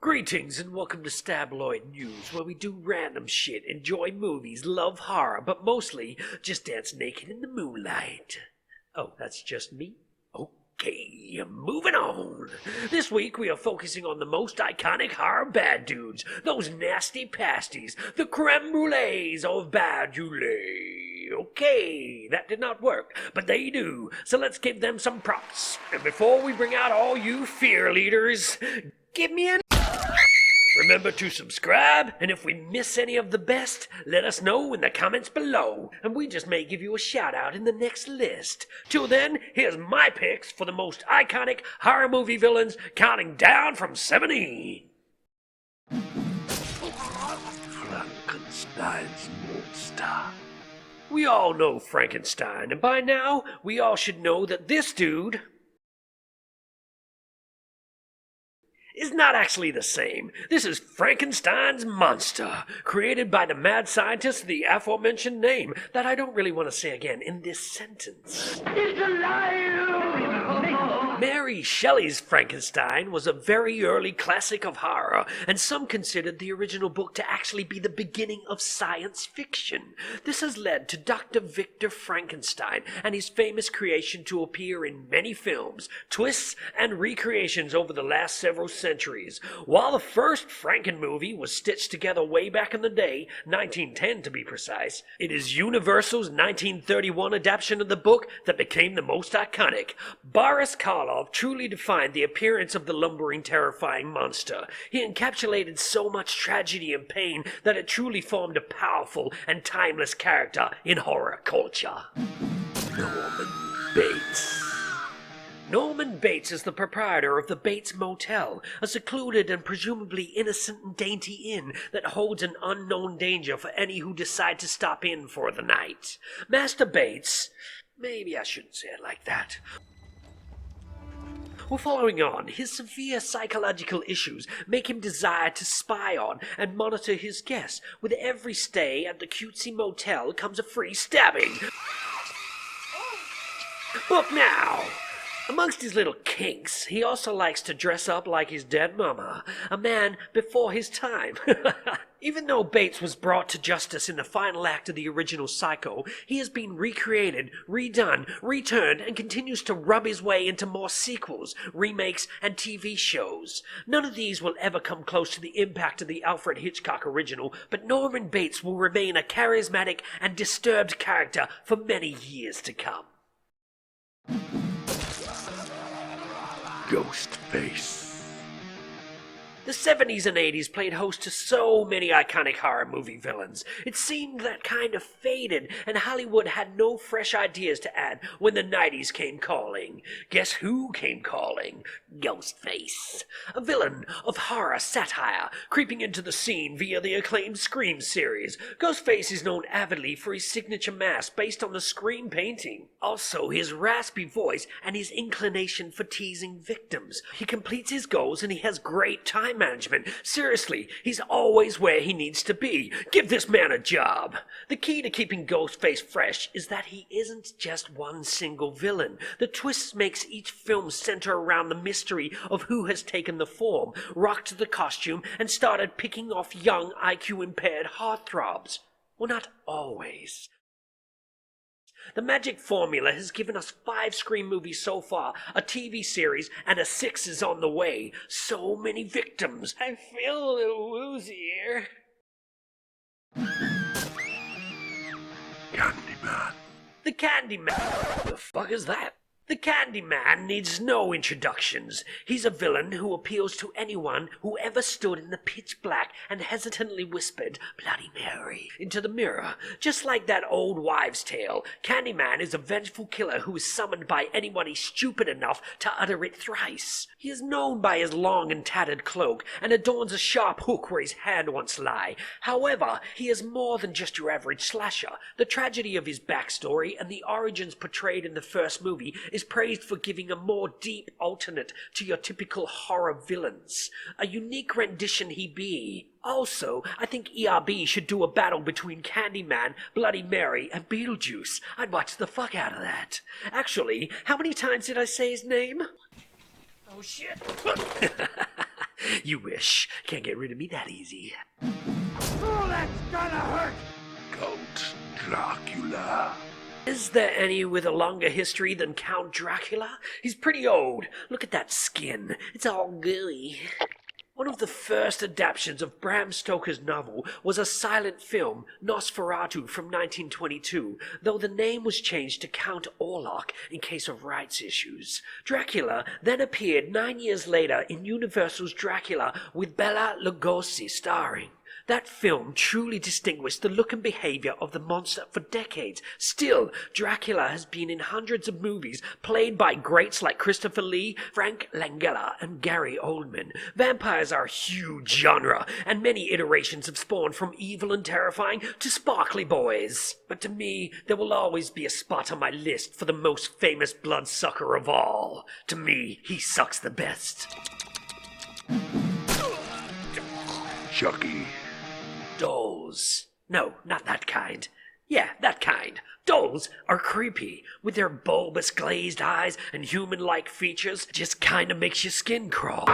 Greetings and welcome to StabloidNews, where we do random shit, enjoy movies, love horror, but mostly just dance naked in the moonlight. Oh, that's just me? Okay, moving on. This week we are focusing on the most iconic horror bad dudes, those nasty pasties, the creme brulees of badulé. Okay, that did not work, but they do, so let's give them some props. And before we bring out all you fear leaders, give me an... Remember to subscribe, and if we miss any of the best, let us know in the comments below, and we just may give you a shout out in the next list. Till then, here's my picks for the most iconic horror movie villains, counting down from 17. Frankenstein's monster. We all know Frankenstein, and by now, we all should know that this dude is not actually the same. This is Frankenstein's monster, created by the mad scientist of the aforementioned name that I don't really want to say again in this sentence. It's alive! Mary Shelley's Frankenstein was a very early classic of horror, and some considered the original book to actually be the beginning of science fiction. This has led to Dr. Victor Frankenstein and his famous creation to appear in many films, twists, and recreations over the last several centuries. While the first Franken movie was stitched together way back in the day, 1910 to be precise, it is Universal's 1931 adaptation of the book that became the most iconic. Boris Karloff truly defined the appearance of the lumbering, terrifying monster. He encapsulated so much tragedy and pain that it truly formed a powerful and timeless character in horror culture. Norman Bates. Norman Bates is the proprietor of the Bates Motel, a secluded and presumably innocent and dainty inn that holds an unknown danger for any who decide to stop in for the night. Master Bates... maybe I shouldn't say it like that. Well, following on, his severe psychological issues make him desire to spy on and monitor his guests. With every stay at the cutesy motel comes a free stabbing. Book now! Amongst his little kinks, he also likes to dress up like his dead mama, a man before his time. Even though Bates was brought to justice in the final act of the original Psycho, he has been recreated, redone, returned, and continues to rub his way into more sequels, remakes, and TV shows. None of these will ever come close to the impact of the Alfred Hitchcock original, but Norman Bates will remain a charismatic and disturbed character for many years to come. Ghostface. The 70s and 80s played host to so many iconic horror movie villains. It seemed that kind of faded, and Hollywood had no fresh ideas to add when the 90s came calling. Guess who came calling? Ghostface. A villain of horror satire, creeping into the scene via the acclaimed Scream series. Ghostface is known avidly for his signature mask based on the Scream painting. Also, his raspy voice and his inclination for teasing victims. He completes his goals and he has great time management. Seriously, he's always where he needs to be. Give this man a job. The key to keeping Ghostface fresh is that he isn't just one single villain. The twist makes each film center around the mystery of who has taken the form, rocked the costume, and started picking off young IQ-impaired heartthrobs. Well, not always. The magic formula has given us 5 Scream movies so far, a TV series, and a 6th is on the way. So many victims. I feel a little woozy here. Candyman. The Candyman. The fuck is that? The Candyman needs no introductions. He's a villain who appeals to anyone who ever stood in the pitch black and hesitantly whispered, "Bloody Mary," into the mirror. Just like that old wives' tale, Candyman is a vengeful killer who is summoned by anybody stupid enough to utter it thrice. He is known by his long and tattered cloak and adorns a sharp hook where his hand once lay. However, he is more than just your average slasher. The tragedy of his backstory and the origins portrayed in the first movie is praised for giving a more deep alternate to your typical horror villains. A unique rendition he be. Also, I think ERB should do a battle between Candyman, Bloody Mary, and Beetlejuice. I'd watch the fuck out of that. Actually, how many times did I say his name? Oh shit. You wish. Can't get rid of me that easy. Oh, that's gonna hurt! Count Dracula. Is there any with a longer history than Count Dracula? He's pretty old. Look at that skin. It's all gooey. One of the first adaptations of Bram Stoker's novel was a silent film, Nosferatu, from 1922, though the name was changed to Count Orlok in case of rights issues. Dracula then appeared 9 years later in Universal's Dracula with Bela Lugosi starring. That film truly distinguished the look and behavior of the monster for decades. Still, Dracula has been in hundreds of movies, played by greats like Christopher Lee, Frank Langella, and Gary Oldman. Vampires are a huge genre, and many iterations have spawned from evil and terrifying to sparkly boys. But to me, there will always be a spot on my list for the most famous bloodsucker of all. To me, he sucks the best. Chucky. Dolls. No, not that kind. Yeah, that kind. Dolls are creepy. With their bulbous glazed eyes and human-like features, just kinda makes your skin crawl.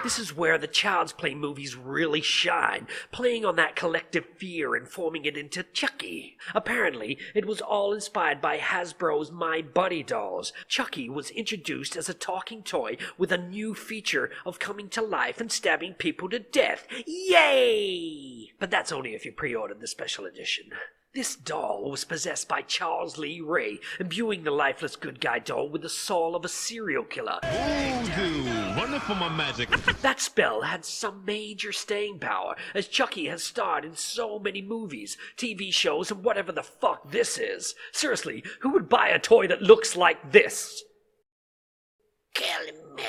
This is where the Child's Play movies really shine, playing on that collective fear and forming it into Chucky. Apparently, it was all inspired by Hasbro's My Buddy dolls. Chucky was introduced as a talking toy with a new feature of coming to life and stabbing people to death. Yay! But that's only if you pre-ordered the special edition. This doll was possessed by Charles Lee Ray, imbuing the lifeless good guy doll with the soul of a serial killer. Running for my magic. That spell had some major staying power, as Chucky has starred in so many movies, TV shows, and whatever the fuck this is. Seriously, who would buy a toy that looks like this? Kill me.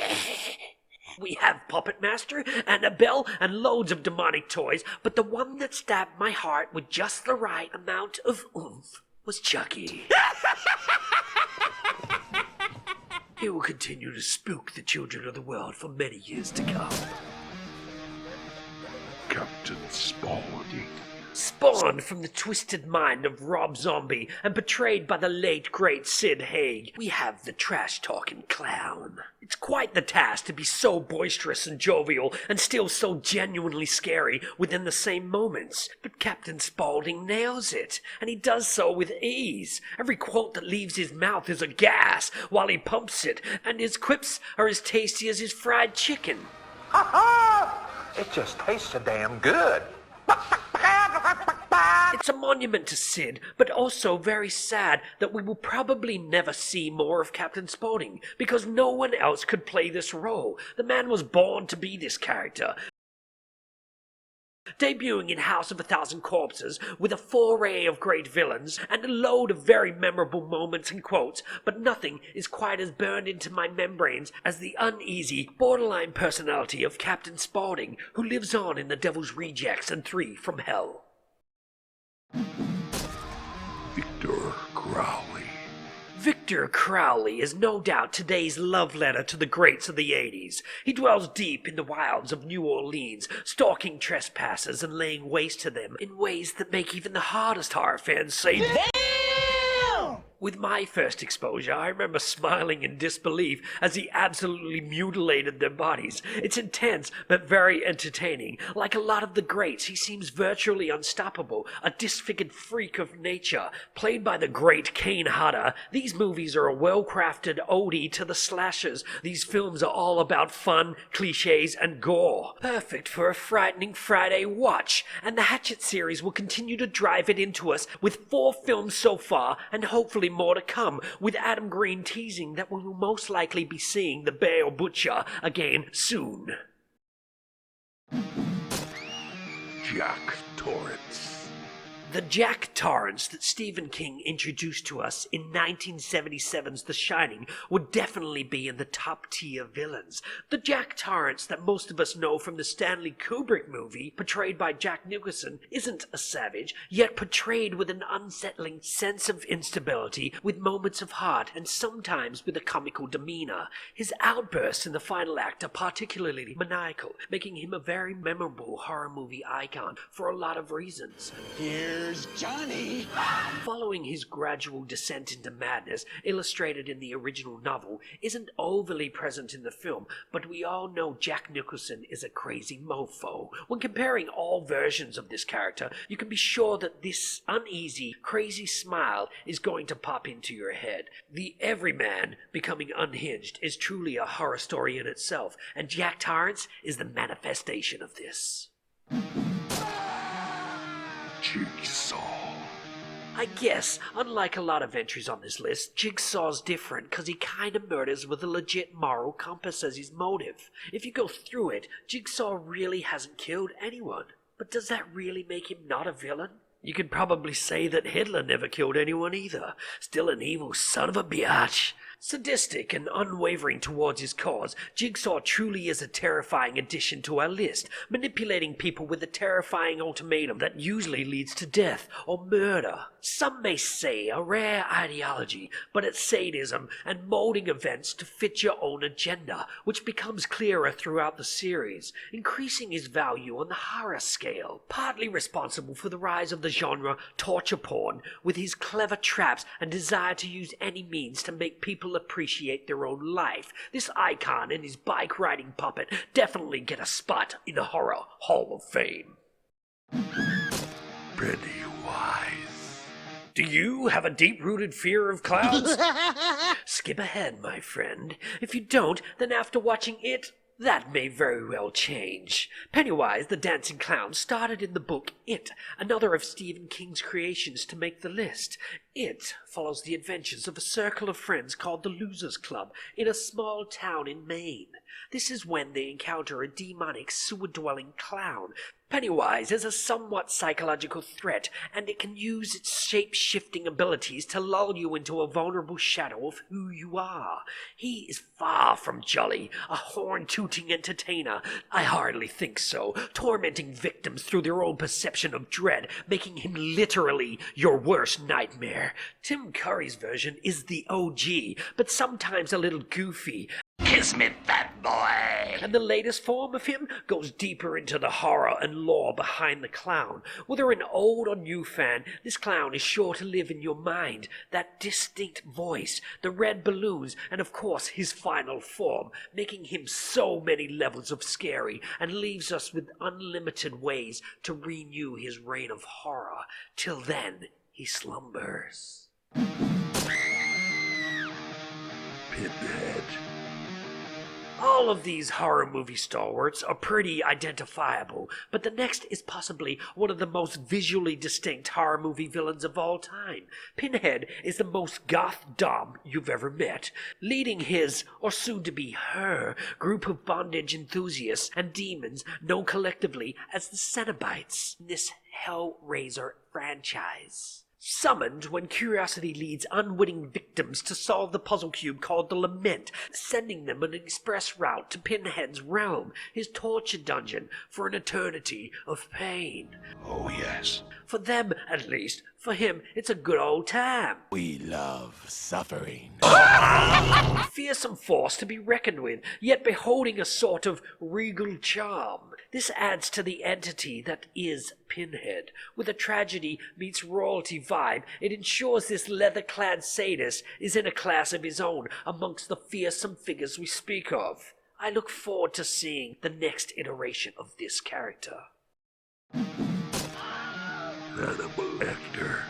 We have Puppet Master, Annabelle, and loads of demonic toys, but the one that stabbed my heart with just the right amount of oomph was Chucky. He will continue to spook the children of the world for many years to come. Captain Spaulding. Spawned from the twisted mind of Rob Zombie and portrayed by the late great Sid Haig, we have the trash-talking clown. It's quite the task to be so boisterous and jovial and still so genuinely scary within the same moments. But Captain Spaulding nails it, and he does so with ease. Every quote that leaves his mouth is a gas while he pumps it, and his quips are as tasty as his fried chicken. Ha ha! It just tastes so damn good. It's a monument to Sid, but also very sad that we will probably never see more of Captain Spaulding, because no one else could play this role. The man was born to be this character. Debuting in House of a Thousand Corpses with a foray of great villains and a load of very memorable moments and quotes, but nothing is quite as burned into my membranes as the uneasy, borderline personality of Captain Spaulding, who lives on in The Devil's Rejects and 3 from Hell. Victor Crowley. Victor Crowley is no doubt today's love letter to the greats of the 80s. He dwells deep in the wilds of New Orleans, stalking trespassers and laying waste to them in ways that make even the hardest horror fans say, "Damn!" With my first exposure, I remember smiling in disbelief as he absolutely mutilated their bodies. It's intense, but very entertaining. Like a lot of the greats, he seems virtually unstoppable, a disfigured freak of nature. Played by the great Kane Hodder, these movies are a well-crafted ode to the slashers. These films are all about fun, cliches, and gore. Perfect for a frightening Friday watch, and the Hatchet series will continue to drive it into us with 4 films so far, and hopefully more to come, with Adam Green teasing that we will most likely be seeing the Bear Butcher again soon. Jack Torrance. The Jack Torrance that Stephen King introduced to us in 1977's The Shining would definitely be in the top tier villains. The Jack Torrance that most of us know from the Stanley Kubrick movie, portrayed by Jack Nicholson, isn't a savage, yet portrayed with an unsettling sense of instability, with moments of heart, and sometimes with a comical demeanor. His outbursts in the final act are particularly maniacal, making him a very memorable horror movie icon for a lot of reasons. Here Here's Johnny. Following his gradual descent into madness, illustrated in the original novel, isn't overly present in the film, but we all know Jack Nicholson is a crazy mofo. When comparing all versions of this character, you can be sure that this uneasy, crazy smile is going to pop into your head. The everyman becoming unhinged is truly a horror story in itself, and Jack Torrance is the manifestation of this. Jigsaw. I guess, unlike a lot of entries on this list, Jigsaw's different because he kinda murders with a legit moral compass as his motive. If you go through it, Jigsaw really hasn't killed anyone. But does that really make him not a villain? You could probably say that Hitler never killed anyone either. Still an evil son of a biatch. Sadistic and unwavering towards his cause, Jigsaw truly is a terrifying addition to our list, manipulating people with a terrifying ultimatum that usually leads to death or murder. Some may say a rare ideology, but it's sadism and molding events to fit your own agenda, which becomes clearer throughout the series, increasing his value on the horror scale, partly responsible for the rise of the genre torture porn, with his clever traps and desire to use any means to make people appreciate their own life. This icon and his bike riding puppet definitely get a spot in the Horror Hall of Fame. Pennywise. Do you have a deep-rooted fear of clowns? Skip ahead, my friend. If you don't, then after watching it, that may very well change. Pennywise, the dancing clown, started in the book It, another of Stephen King's creations to make the list. It follows the adventures of a circle of friends called the Losers Club in a small town in Maine. This is when they encounter a demonic sewer-dwelling clown. Pennywise is a somewhat psychological threat, and it can use its shape-shifting abilities to lull you into a vulnerable shadow of who you are. He is far from jolly, a horn-tooting entertainer. I hardly think so, tormenting victims through their own perception of dread, making him literally your worst nightmare. Tim Curry's version is the OG, but sometimes a little goofy. Kiss me, fat boy! And the latest form of him goes deeper into the horror and lore behind the clown. Whether an old or new fan, this clown is sure to live in your mind. That distinct voice, the red balloons, and of course his final form, making him so many levels of scary, and leaves us with unlimited ways to renew his reign of horror. Till then, he slumbers. Pinhead. All of these horror movie stalwarts are pretty identifiable, but the next is possibly one of the most visually distinct horror movie villains of all time. Pinhead is the most goth dom you've ever met, leading his, or soon-to-be her, group of bondage enthusiasts and demons known collectively as the Cenobites in this Hellraiser franchise. Summoned when curiosity leads unwitting victims to solve the puzzle cube called the Lament, sending them an express route to Pinhead's realm, his torture dungeon, for an eternity of pain. Oh, yes. For them, at least. For him, it's a good old time. We love suffering. Fearsome force to be reckoned with, yet beholding a sort of regal charm. This adds to the entity that is Pinhead. With a tragedy meets royalty vibe, it ensures this leather-clad sadist is in a class of his own amongst the fearsome figures we speak of. I look forward to seeing the next iteration of this character. Hannibal Lecter.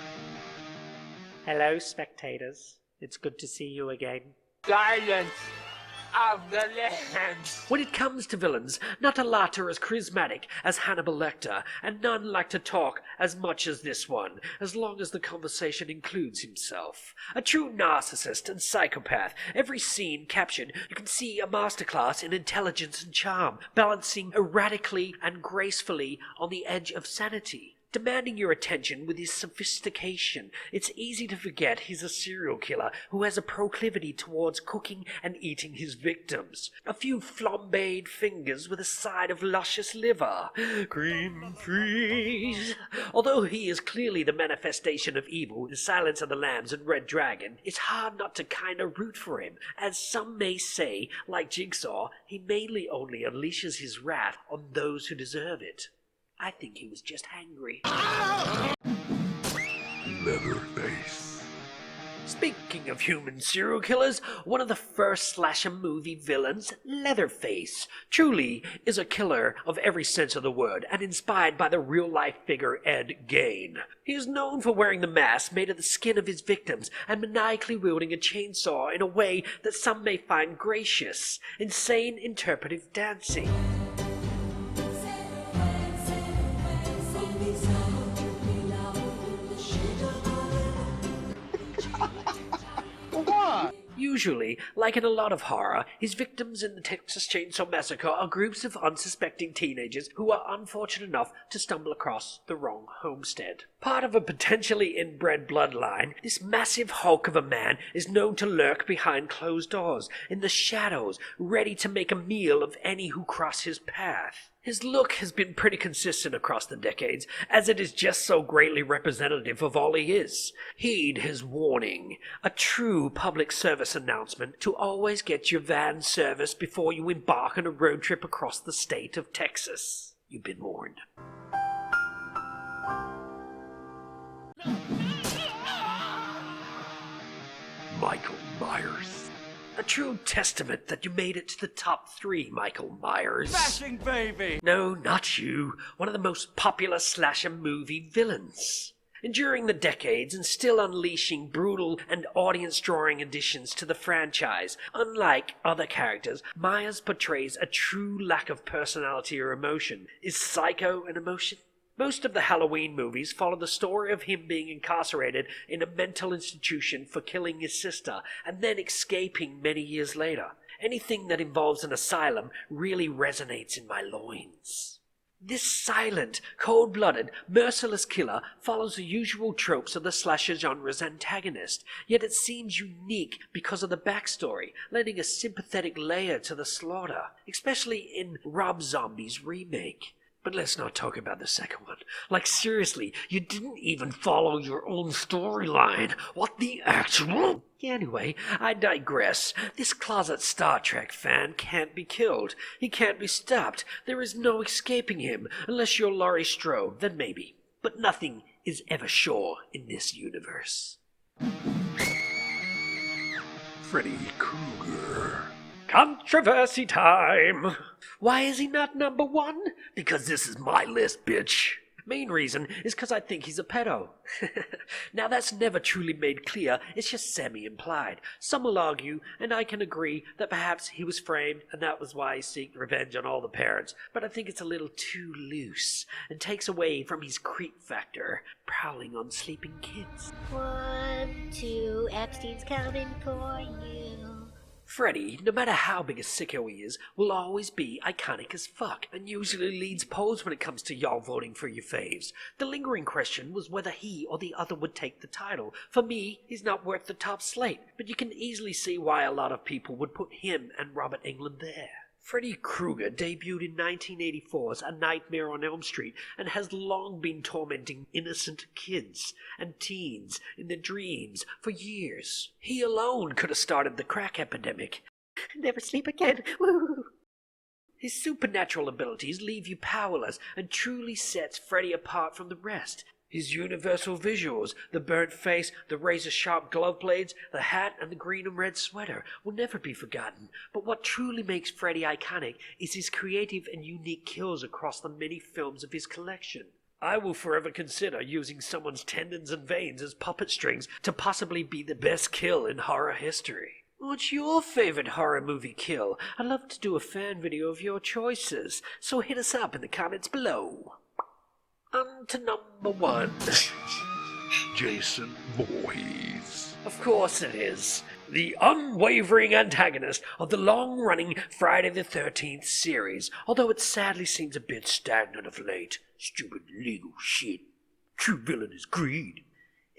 Hello, spectators. It's good to see you again. Silence of the Lambs. When it comes to villains, not a lot are as charismatic as Hannibal Lecter, and none like to talk as much as this one, as long as the conversation includes himself. A true narcissist and psychopath, every scene captured, you can see a masterclass in intelligence and charm, balancing erratically and gracefully on the edge of sanity. Demanding your attention with his sophistication, it's easy to forget he's a serial killer who has a proclivity towards cooking and eating his victims. A few flambéed fingers with a side of luscious liver. Cream freeze. Although he is clearly the manifestation of evil in Silence of the Lambs and Red Dragon, it's hard not to kinda root for him. As some may say, like Jigsaw, he mainly only unleashes his wrath on those who deserve it. I think he was just hangry. Leatherface. Speaking of human serial killers, one of the first slasher movie villains, Leatherface, truly is a killer of every sense of the word and inspired by the real-life figure Ed Gein. He is known for wearing the mask made of the skin of his victims and maniacally wielding a chainsaw in a way that some may find gracious, insane interpretive dancing. Usually, like in a lot of horror, his victims in the Texas Chainsaw Massacre are groups of unsuspecting teenagers who are unfortunate enough to stumble across the wrong homestead. Part of a potentially inbred bloodline, this massive hulk of a man is known to lurk behind closed doors, in the shadows, ready to make a meal of any who cross his path. His look has been pretty consistent across the decades, as it is just so greatly representative of all he is. Heed his warning, a true public service announcement to always get your van serviced before you embark on a road trip across the state of Texas. You've been warned. Michael Myers. A true testament that you made it to the top 3, Michael Myers. Smashing baby! No, not you. One of the most popular slasher movie villains. Enduring the decades and still unleashing brutal and audience-drawing additions to the franchise, unlike other characters, Myers portrays a true lack of personality or emotion. Is Psycho an emotion? Most of the Halloween movies follow the story of him being incarcerated in a mental institution for killing his sister and then escaping many years later. Anything that involves an asylum really resonates in my loins. This silent, cold-blooded, merciless killer follows the usual tropes of the slasher genre's antagonist, yet it seems unique because of the backstory, lending a sympathetic layer to the slaughter, especially in Rob Zombie's remake. But let's not talk about the second one. Like, seriously, you didn't even follow your own storyline. What the actual... Anyway, I digress. This closet Star Trek fan can't be killed. He can't be stopped. There is no escaping him. Unless you're Laurie Strode, then maybe. But nothing is ever sure in this universe. Freddy Krueger. Controversy time! Why is he not number 1? Because this is my list, bitch. Main reason is because I think he's a pedo. Now that's never truly made clear, it's just semi-implied. Some will argue, and I can agree, that perhaps he was framed and that was why he sought revenge on all the parents, but I think it's a little too loose and takes away from his creep factor, prowling on sleeping kids. 1, 2, Epstein's coming for you. Freddy, no matter how big a sicko he is, will always be iconic as fuck, and usually leads polls when it comes to y'all voting for your faves. The lingering question was whether he or the other would take the title. For me, he's not worth the top slate, but you can easily see why a lot of people would put him and Robert Englund there. Freddy Krueger debuted in 1984's A Nightmare on Elm Street and has long been tormenting innocent kids and teens in their dreams for years. He alone could have started the crack epidemic. Never sleep again. Woo! His supernatural abilities leave you powerless and truly sets Freddy apart from the rest. His universal visuals, the burnt face, the razor-sharp glove blades, the hat, and the green and red sweater will never be forgotten. But what truly makes Freddy iconic is his creative and unique kills across the many films of his collection. I will forever consider using someone's tendons and veins as puppet strings to possibly be the best kill in horror history. What's your favorite horror movie kill? I'd love to do a fan video of your choices, so hit us up in the comments below. On to number 1. Jason Voorhees. Of course it is. The unwavering antagonist of the long-running Friday the 13th series, although it sadly seems a bit stagnant of late. Stupid legal shit. True villain is greed.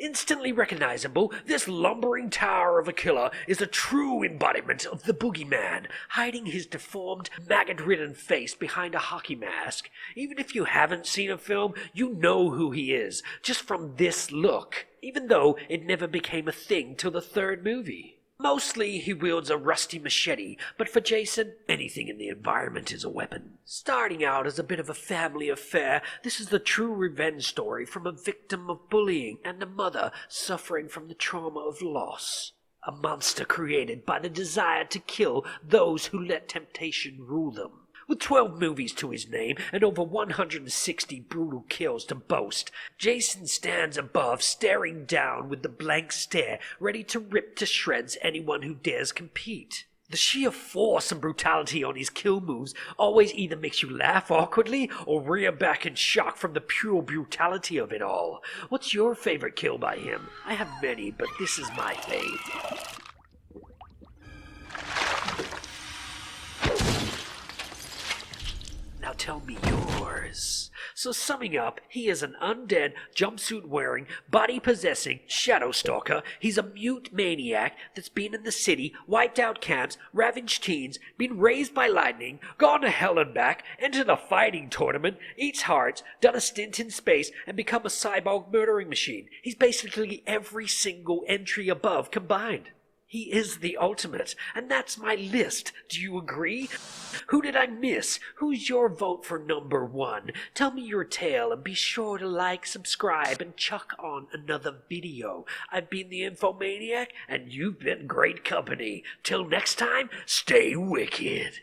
Instantly recognizable, this lumbering tower of a killer is a true embodiment of the boogeyman, hiding his deformed, maggot-ridden face behind a hockey mask. Even if you haven't seen a film, you know who he is, just from this look, even though it never became a thing till the 3rd movie. Mostly he wields a rusty machete, but for Jason, anything in the environment is a weapon. Starting out as a bit of a family affair, this is the true revenge story from a victim of bullying and a mother suffering from the trauma of loss. A monster created by the desire to kill those who let temptation rule them. With 12 movies to his name and over 160 brutal kills to boast, Jason stands above, staring down with the blank stare, ready to rip to shreds anyone who dares compete. The sheer force and brutality on his kill moves always either makes you laugh awkwardly or rear back in shock from the pure brutality of it all. What's your favorite kill by him? I have many, but this is my fave. Now tell me yours. So summing up, he is an undead, jumpsuit-wearing, body-possessing shadow stalker. He's a mute maniac that's been in the city, wiped out camps, ravaged teens, been raised by lightning, gone to hell and back, entered a fighting tournament, eats hearts, done a stint in space, and become a cyborg murdering machine. He's basically every single entry above combined. He is the ultimate, and that's my list. Do you agree? Who did I miss? Who's your vote for number one? Tell me your tale, and be sure to like, subscribe, and chuck on another video. I've been the Infomaniac, and you've been great company. Till next time, stay wicked.